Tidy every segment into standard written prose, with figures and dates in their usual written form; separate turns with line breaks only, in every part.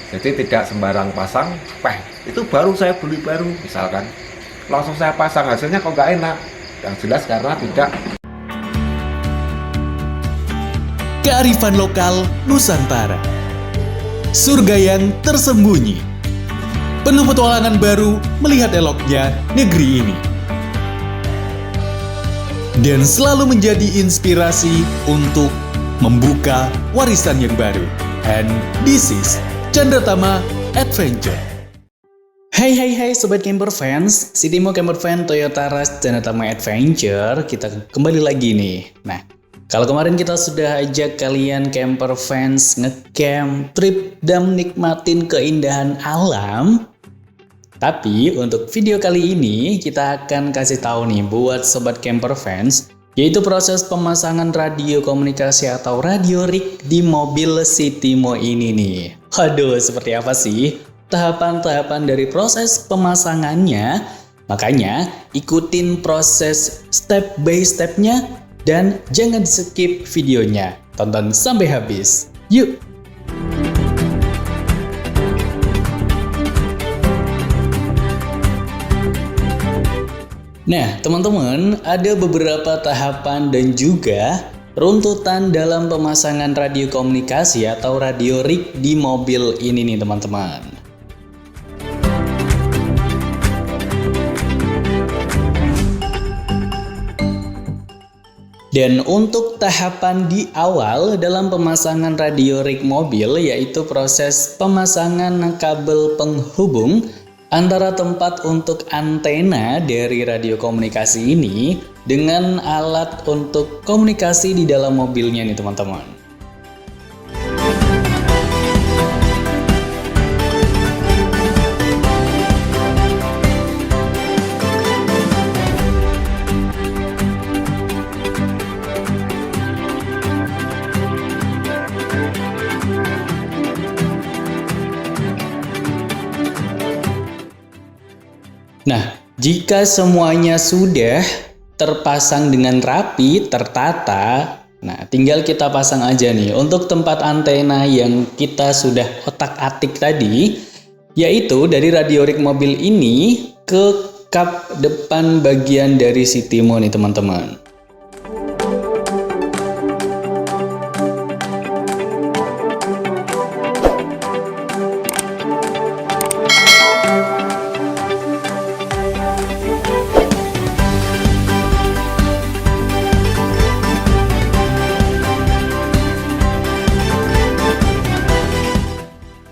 Jadi tidak sembarang pasang, itu baru saya beli baru misalkan. Langsung saya pasang, hasilnya kok nggak enak. Yang jelas karena tidak.
Kearifan lokal Nusantara. Surga yang tersembunyi. Penuh petualangan baru melihat eloknya negeri ini. Dan selalu menjadi inspirasi untuk membuka warisan yang baru. And this is Chandratama Adventure. Hai Sobat Camper Fans, Sitimo Camper Fan Toyota Rush Chandratama Adventure. Kita kembali lagi nih. Nah, kalau kemarin kita sudah ajak kalian camper fans ngecamp, trip, dan nikmatin keindahan alam. Tapi untuk video kali ini kita akan kasih tahu nih buat Sobat Camper Fans, yaitu proses pemasangan radio komunikasi atau radio rig di mobil Sitimo ini nih. Aduh, seperti apa sih tahapan-tahapan dari proses pemasangannya? Makanya ikutin proses step by stepnya dan jangan skip videonya. Tonton sampai habis. Yuk! Nah, teman-teman, ada beberapa tahapan dan juga runtutan dalam pemasangan radio komunikasi atau radio rig di mobil ini nih, teman-teman. Dan untuk tahapan di awal dalam pemasangan radio rig mobil, yaitu proses pemasangan kabel penghubung antara tempat untuk antena dari radio komunikasi ini dengan alat untuk komunikasi di dalam mobilnya nih, teman-teman. Nah, jika semuanya sudah terpasang dengan rapi, tertata, nah tinggal kita pasang aja nih untuk tempat antena yang kita sudah otak-atik tadi, yaitu dari radio rig mobil ini ke kap depan bagian dari Sitimo nih, teman-teman.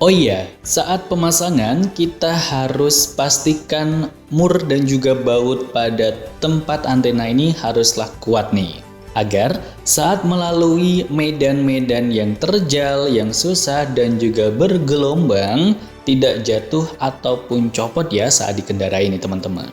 Oh iya, saat pemasangan kita harus pastikan mur dan juga baut pada tempat antena ini haruslah kuat nih, agar saat melalui medan-medan yang terjal, yang susah dan juga bergelombang tidak jatuh ataupun copot ya saat dikendarai nih, teman-teman.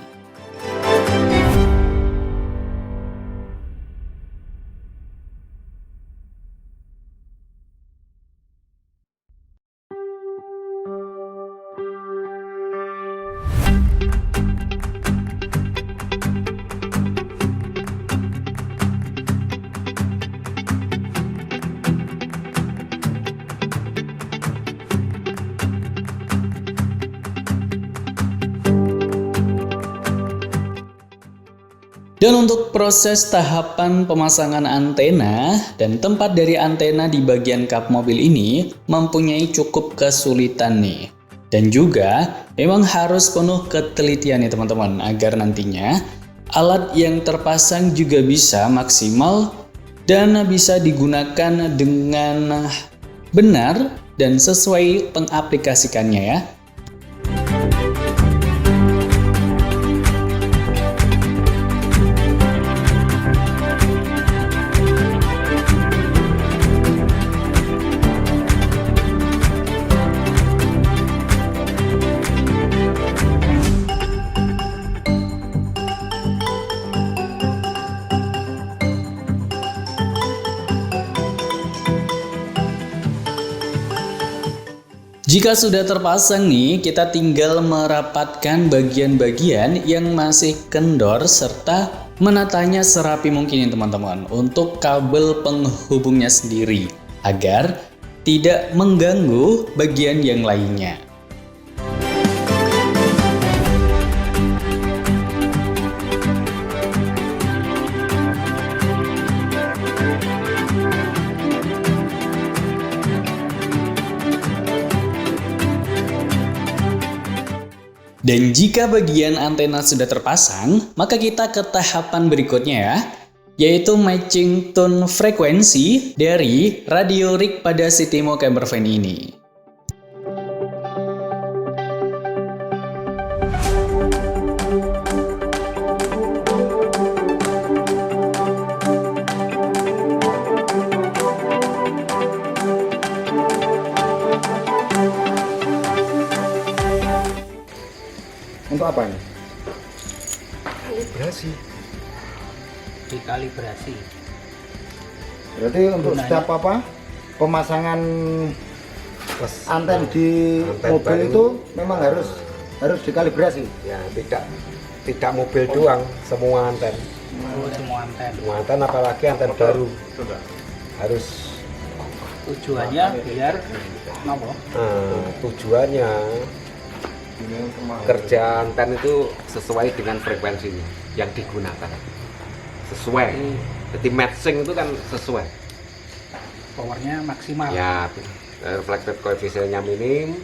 Dan untuk proses tahapan pemasangan antena dan tempat dari antena di bagian kap mobil ini mempunyai cukup kesulitan nih. Dan juga memang harus penuh ketelitian nih, teman-teman, agar nantinya alat yang terpasang juga bisa maksimal dan bisa digunakan dengan benar dan sesuai pengaplikasikannya ya. Jika sudah terpasang nih, kita tinggal merapatkan bagian-bagian yang masih kendor serta menatanya serapi mungkin ya teman-teman untuk kabel penghubungnya sendiri, agar tidak mengganggu bagian yang lainnya. Dan jika bagian antena sudah terpasang, maka kita ke tahapan berikutnya ya, yaitu matching tone frekuensi dari radio rig pada Sitimo campervan ini.
Untuk apa ini?
Kalibrasi.
Dikalibrasi.
Berarti untuk
Gunanya?
setiap apa pemasangan anten di
Anten
mobil
baru.
itu memang harus dikalibrasi.
Ya, tidak mobil doang, semua anten.
Semua anten.
Semua anten, apalagi anten baru. Harus
Tujuannya biar apa?
tujuannya kerja anten itu sesuai dengan frekuensinya yang digunakan. Sesuai. Jadi matching itu kan sesuai.
Powernya maksimal.
Ya, reflected koefisiennya minim,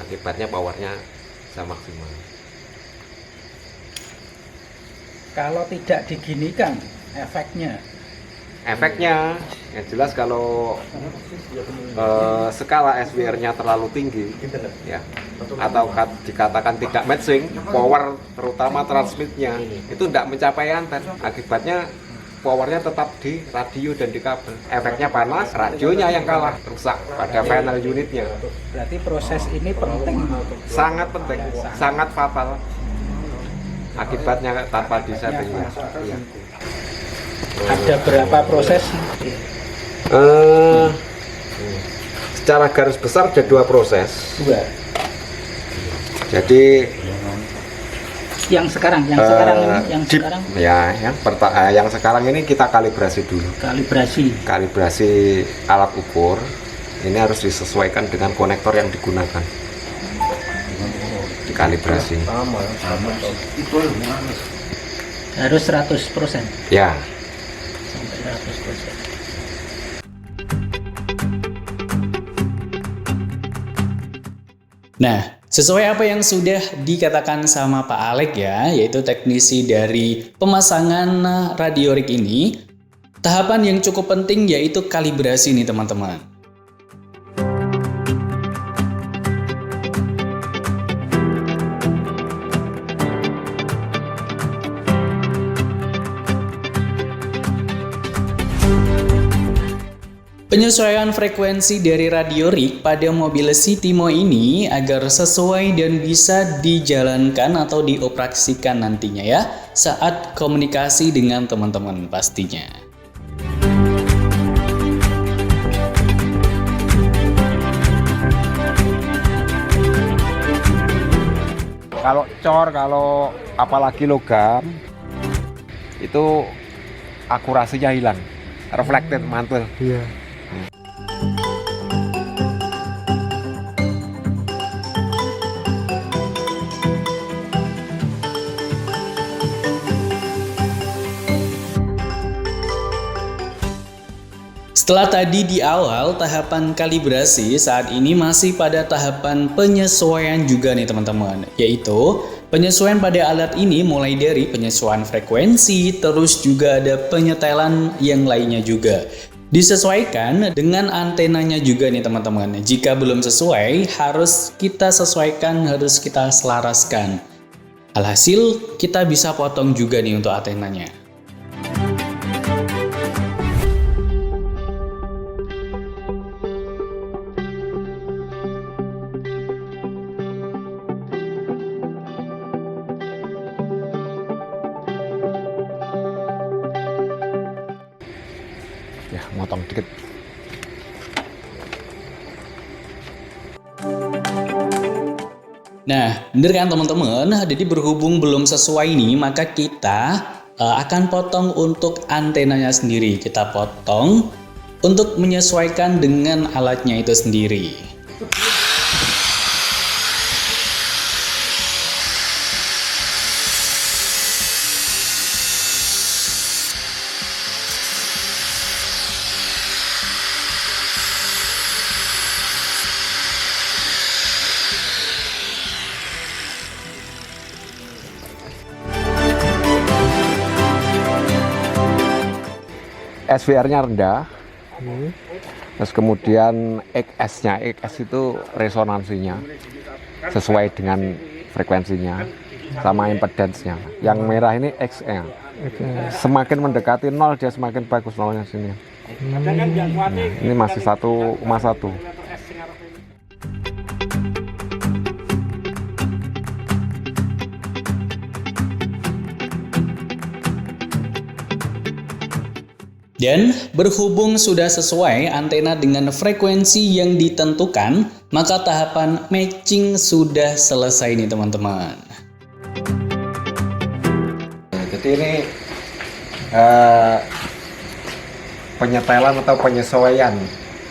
akibatnya powernya bisa maksimal.
Kalau tidak diginikan, efeknya
Efeknya yang jelas kalau skala SWR-nya terlalu tinggi, ya, atau dikatakan tidak matching, power terutama transmitnya itu tidak mencapai anten. Akibatnya powernya tetap di radio dan di kabel. Efeknya panas, radionya yang kalah, rusak pada panel unitnya.
berarti proses ini penting.
Sangat penting, sangat fatal. Akibatnya tanpa disetting. Ya.
Ada berapa proses?
Secara garis besar ada 2 proses.
Dua.
Jadi
Yang sekarang, yang sekarang
yang sekarang ini kita kalibrasi dulu. Kalibrasi alat ukur ini harus disesuaikan dengan konektor yang digunakan. Dikalibrasi.
harus 100%.
Ya.
Sampai 100%.
Nah, sesuai apa yang sudah dikatakan sama Pak Alek ya, yaitu teknisi dari pemasangan radio rig ini, tahapan yang cukup penting yaitu kalibrasi nih teman-teman. Penyesuaian frekuensi dari radio rig pada mobil Sitimo ini agar sesuai dan bisa dijalankan atau dioperasikan nantinya ya saat komunikasi dengan teman-teman pastinya.
Kalau cor, kalau apalagi logam itu akurasinya hilang, reflected mantul.
Iya.
Setelah tadi di awal tahapan kalibrasi, saat ini masih pada tahapan penyesuaian juga nih teman-teman, yaitu penyesuaian pada alat ini mulai dari penyesuaian frekuensi, terus juga ada penyetelan yang lainnya juga. Disesuaikan dengan antenanya juga nih teman-teman. Jika belum sesuai, harus kita sesuaikan, harus kita selaraskan. Alhasil, kita bisa potong juga nih untuk antenanya.
Ya, motong dikit.
Nah, bener kan teman-teman? Jadi berhubung belum sesuai nih, maka kita akan potong untuk antenanya sendiri. Kita potong untuk menyesuaikan dengan alatnya itu sendiri.
SVR-nya rendah, terus kemudian XS-nya, XS itu resonansinya sesuai dengan frekuensinya sama impedance-nya. Yang merah ini XL. Semakin mendekati 0 dia semakin bagus nolnya sini. Nah, ini masih 1,1.
Dan berhubung sudah sesuai antena dengan frekuensi yang ditentukan, maka tahapan matching sudah selesai nih teman-teman.
Jadi ini penyetelan atau penyesuaian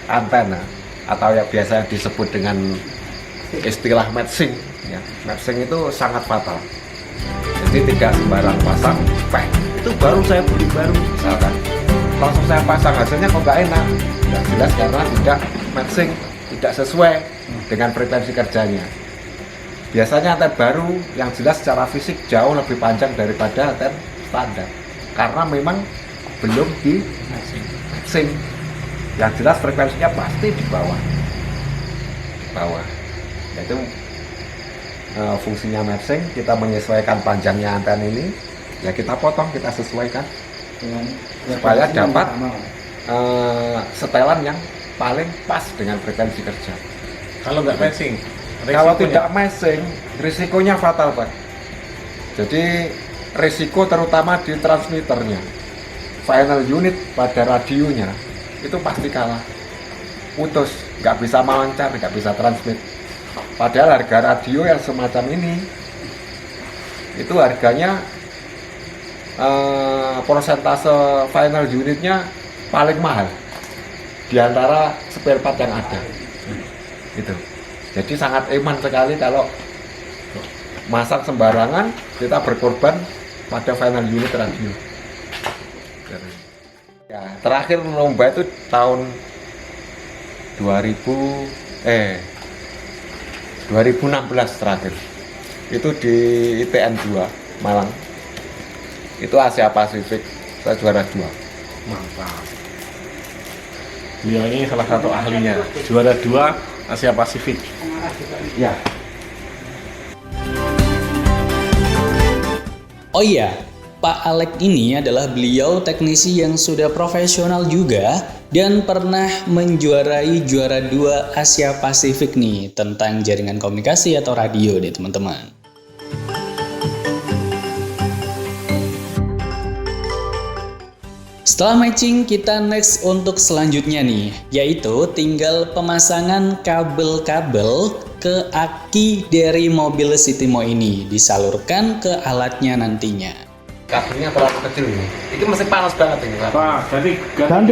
antena atau yang biasa disebut dengan istilah matching. Ya, matching itu sangat fatal. Jadi tidak sembarang pasang, itu baru saya beli baru misalkan. Langsung saya pasang, hasilnya kok nggak enak. Nggak jelas karena tidak matching, tidak sesuai dengan frekuensi kerjanya. Biasanya anten baru yang jelas secara fisik jauh lebih panjang daripada anten standar, karena memang belum di matching. Yang jelas frekuensinya pasti di bawah. Yaitu fungsinya matching, kita menyesuaikan panjangnya anten ini, ya kita potong, kita sesuaikan supaya dapat setelan yang paling pas dengan frekuensi kerja.
Kalau nggak matching,
kalau tidak matching, risikonya fatal, Pak. Jadi risiko terutama di transmitternya, final unit pada radionya itu pasti kalah, putus, nggak bisa melancar, nggak bisa transmit. Padahal harga radio yang semacam ini itu harganya persentase final unitnya paling mahal di antara spare part yang ada. Gitu. Jadi sangat aman sekali kalau masang sembarangan, kita berkorban pada final unit radio. Ya, terakhir lomba itu tahun 2016 terakhir. Itu di ITN 2 Malang. Itu Asia Pasifik, saya juara 2.
mantap. Beliau ini salah satu ahlinya, juara 2 Asia Pasifik.
Ya.
Oh iya, Pak Alek ini adalah beliau teknisi yang sudah profesional juga dan pernah menjuarai juara 2 Asia Pasifik nih tentang jaringan komunikasi atau radio nih teman-teman. Setelah matching, kita next untuk selanjutnya nih, yaitu tinggal pemasangan kabel-kabel ke aki dari mobil Sitimo ini, disalurkan ke alatnya nantinya.
Kabelnya terlalu kecil ini. Itu masih panas banget ini, Pak.
Pak, jadi
Ganti.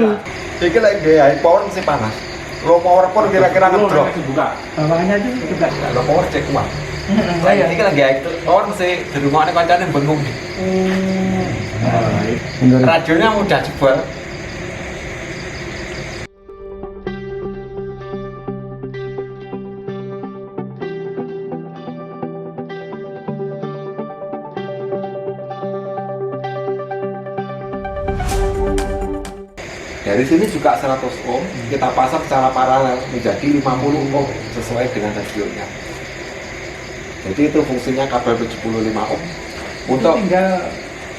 Ini lagi high power masih panas. Low power pun kira-kira ngedrop.
Buka.
Bawahnya itu juga.
Low power cek kuat. Saya ini lagi high power masih di rumahnya kancane bengong. Radionya mudah jebol. Dari sini juga 100 ohm, kita pasang secara paralel menjadi 50 ohm sesuai dengan radionya. Jadi itu fungsinya kabel 75 ohm untuk
Tinggal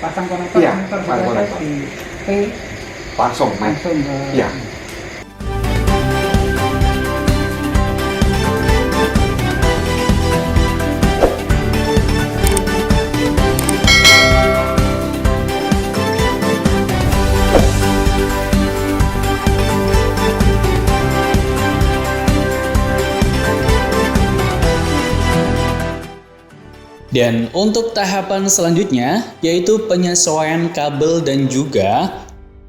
pasang konektor,
Iya,
konektor
pasang
selesai
konektor.
di P
langsung main.
langsung ke
Ya.
Dan untuk tahapan selanjutnya, yaitu penyesuaian kabel dan juga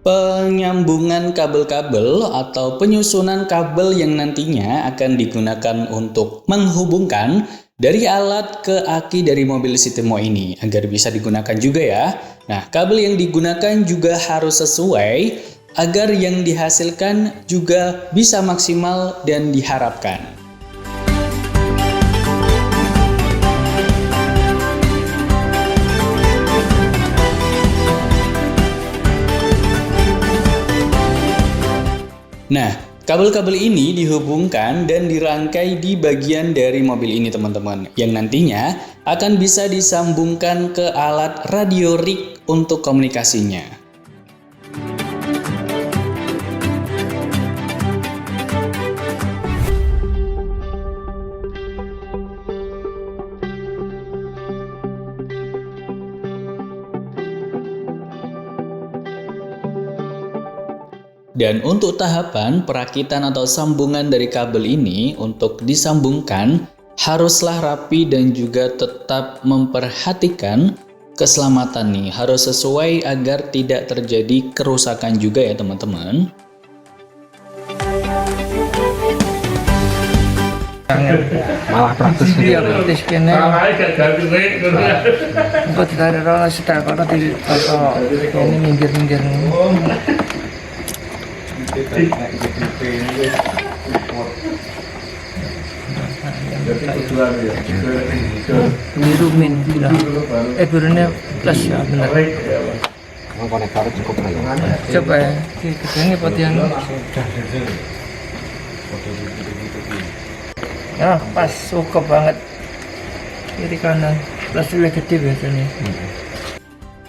penyambungan kabel-kabel atau penyusunan kabel yang nantinya akan digunakan untuk menghubungkan dari alat ke aki dari mobil Sitimo ini agar bisa digunakan juga ya. Nah, kabel yang digunakan juga harus sesuai agar yang dihasilkan juga bisa maksimal dan diharapkan. Nah, kabel-kabel ini dihubungkan dan dirangkai di bagian dari mobil ini teman-teman, yang nantinya akan bisa disambungkan ke alat radio rig untuk komunikasinya. Dan untuk tahapan perakitan atau sambungan dari kabel ini untuk disambungkan haruslah rapi dan juga tetap memperhatikan keselamatan nih. Harus sesuai agar tidak terjadi kerusakan juga ya teman-teman.
Malah praktis
Iya, praktis kene. Engko ditarik rono setel kono di ini minggir-minggir. Biru min bilang. Birunya plus ya benar.
Emang konektornya cukup lah ya.
Coba ya, ini potian. Ya pas cukup banget. Kiri kanan plus lebih gede biasanya.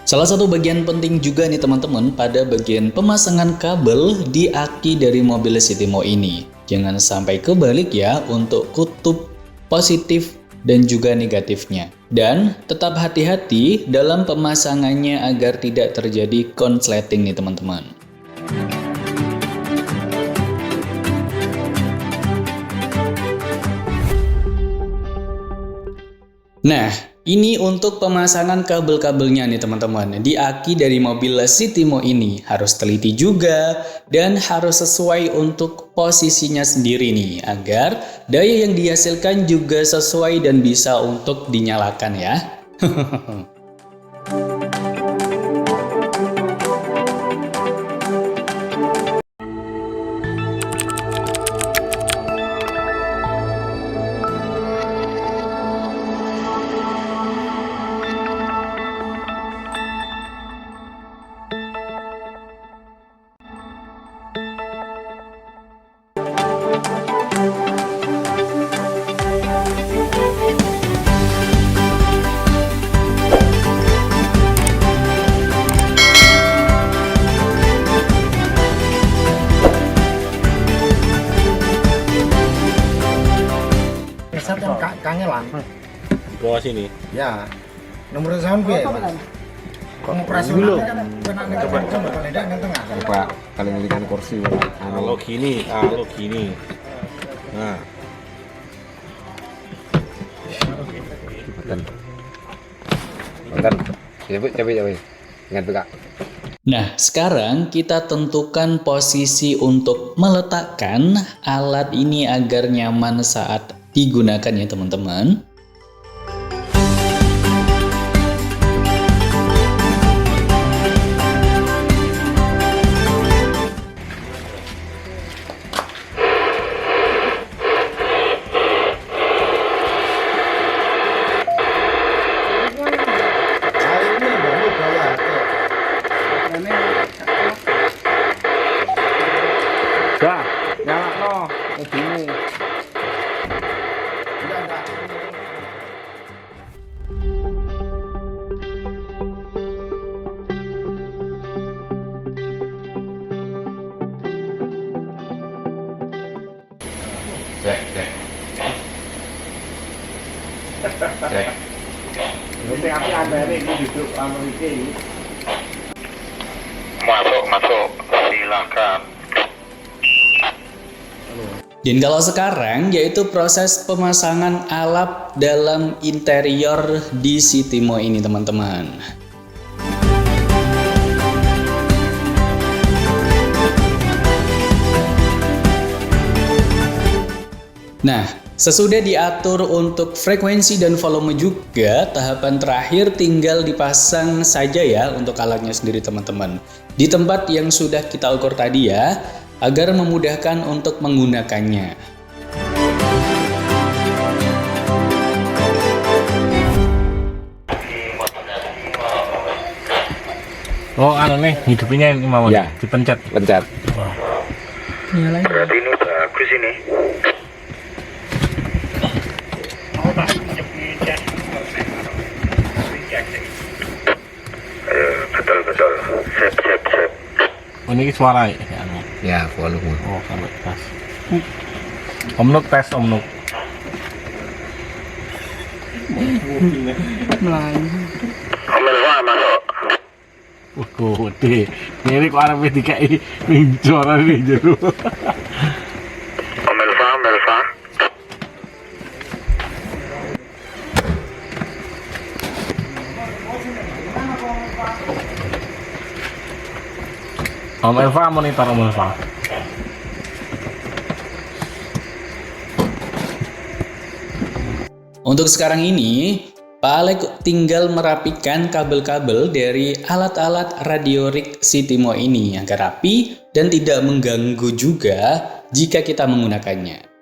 Salah satu bagian penting juga nih teman-teman pada bagian pemasangan kabel di aki dari mobil Sitimo ini. Jangan sampai kebalik ya untuk kutub positif dan juga negatifnya. Dan tetap hati-hati dalam pemasangannya agar tidak terjadi konsleting nih teman-teman. Nah, ini untuk pemasangan kabel-kabelnya nih teman-teman. Di aki dari mobil Sitimo ini harus teliti juga dan harus sesuai untuk posisinya sendiri nih agar daya yang dihasilkan juga sesuai dan bisa untuk dinyalakan ya.
Kangelan.
Bawah sini.
Ya. Nomor sound piye? Kok operasional kan coba tidak nang tengah.
Coba kalian ngelikan kursi.
Kalau gini, Nah,
Bentar. Coba. Ingat buka.
Nah, sekarang kita tentukan posisi untuk meletakkan alat ini agar nyaman saat digunakan ya teman-teman.
Dah, nyalakno mobilmu. Cek.
Ini apa ada ini duduk Amerika ini.
Masuk, silakan.
Dan kalau sekarang yaitu proses pemasangan alap dalam interior di Sitimo ini teman-teman. Nah, sesudah diatur untuk frekuensi dan volume juga, tahapan terakhir tinggal dipasang saja ya untuk alatnya sendiri teman-teman. Di tempat yang sudah kita ukur tadi ya, agar memudahkan untuk menggunakannya.
Oh, anu nih, hidupinnya ini mau
Ya.
dipencet.
Pencet.
Nyalain.
Berarti ini bagus ini. Betul. Sip.
Oh, ini suara ya. Anu.
Ya, volume.
Oh, sampai pas. Om Nuk tes Om Nuk.
Melayu.
Melva masuk.
Gede. Ini kok arep dikai ning suara ini jero.
Melva.
Om Elva monitor Om Elva.
Untuk sekarang ini, Pak Alek tinggal merapikan kabel-kabel dari alat-alat radio rig Sitimo ini agar rapi dan tidak mengganggu juga jika kita menggunakannya.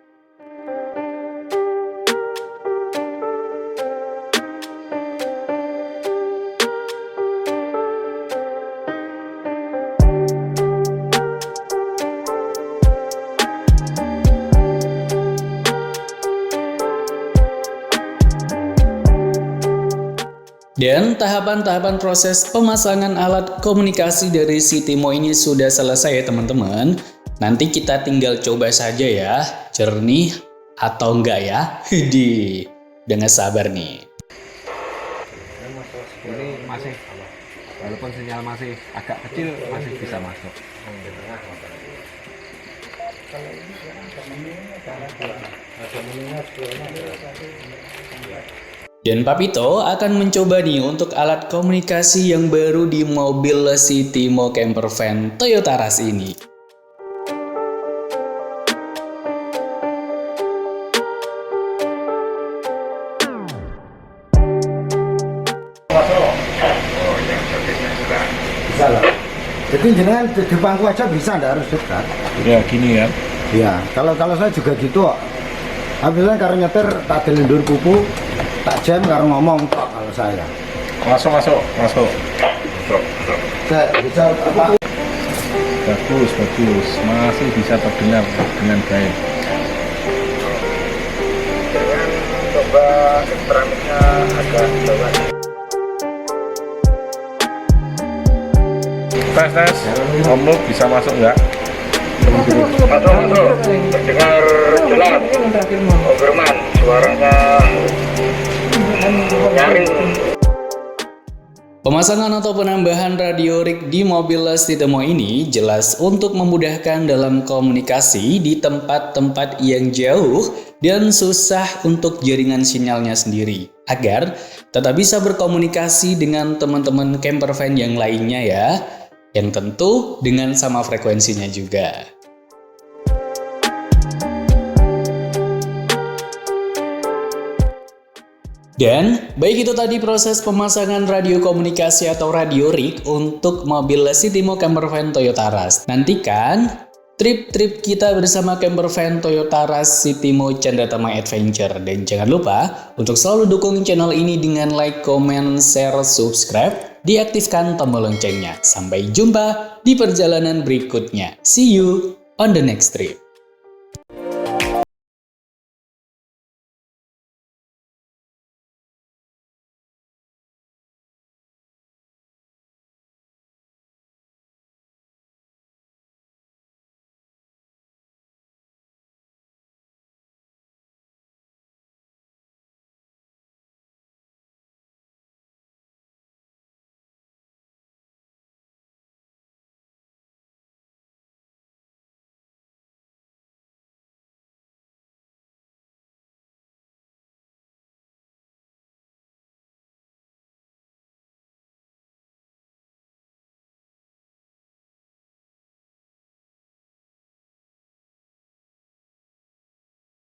Dan tahapan-tahapan proses pemasangan alat komunikasi dari Sitimo ini sudah selesai ya teman-teman. Nanti kita tinggal coba saja ya, jernih atau enggak ya. Hidi, dengan sabar nih.
Ini masih, walaupun sinyal masih agak kecil, masih bisa masuk.
Dan Papito akan mencoba nih untuk alat komunikasi yang baru di mobil Sitimo Campervan Toyota Rush ini.
Bisa lah. Jadi jenengan di bangku aja bisa, nggak harus dekat.
Ya gini ya.
Iya, kalau saya juga gitu kok. Alhamdulillah karena nyetir tak delendur kuku, tak jam karena ngomong kok kalau saya.
Masuk.
Saya bisa apa?
Bagus. Masih bisa terdengar dengan baik.
Coba keramiknya agak bawah.
Tes. Om Nuk bisa masuk nggak?
Masuk. Terdengar jelas. Oh, Firman, suaranya nyaring.
Pemasangan atau penambahan radio rig di mobil Sitimo ini jelas untuk memudahkan dalam komunikasi di tempat-tempat yang jauh dan susah untuk jaringan sinyalnya sendiri, agar tetap bisa berkomunikasi dengan teman-teman campervan yang lainnya ya, yang tentu dengan sama frekuensinya juga. Dan baik itu tadi proses pemasangan radio komunikasi atau radio rig untuk mobil Sitimo Campervan Toyota Rush. Nantikan trip-trip kita bersama campervan Toyota Rush Sitimo Candratama Adventure. Dan jangan lupa untuk selalu dukung channel ini dengan like, comment, share, subscribe, diaktifkan tombol loncengnya. Sampai jumpa di perjalanan berikutnya. See you on the next trip.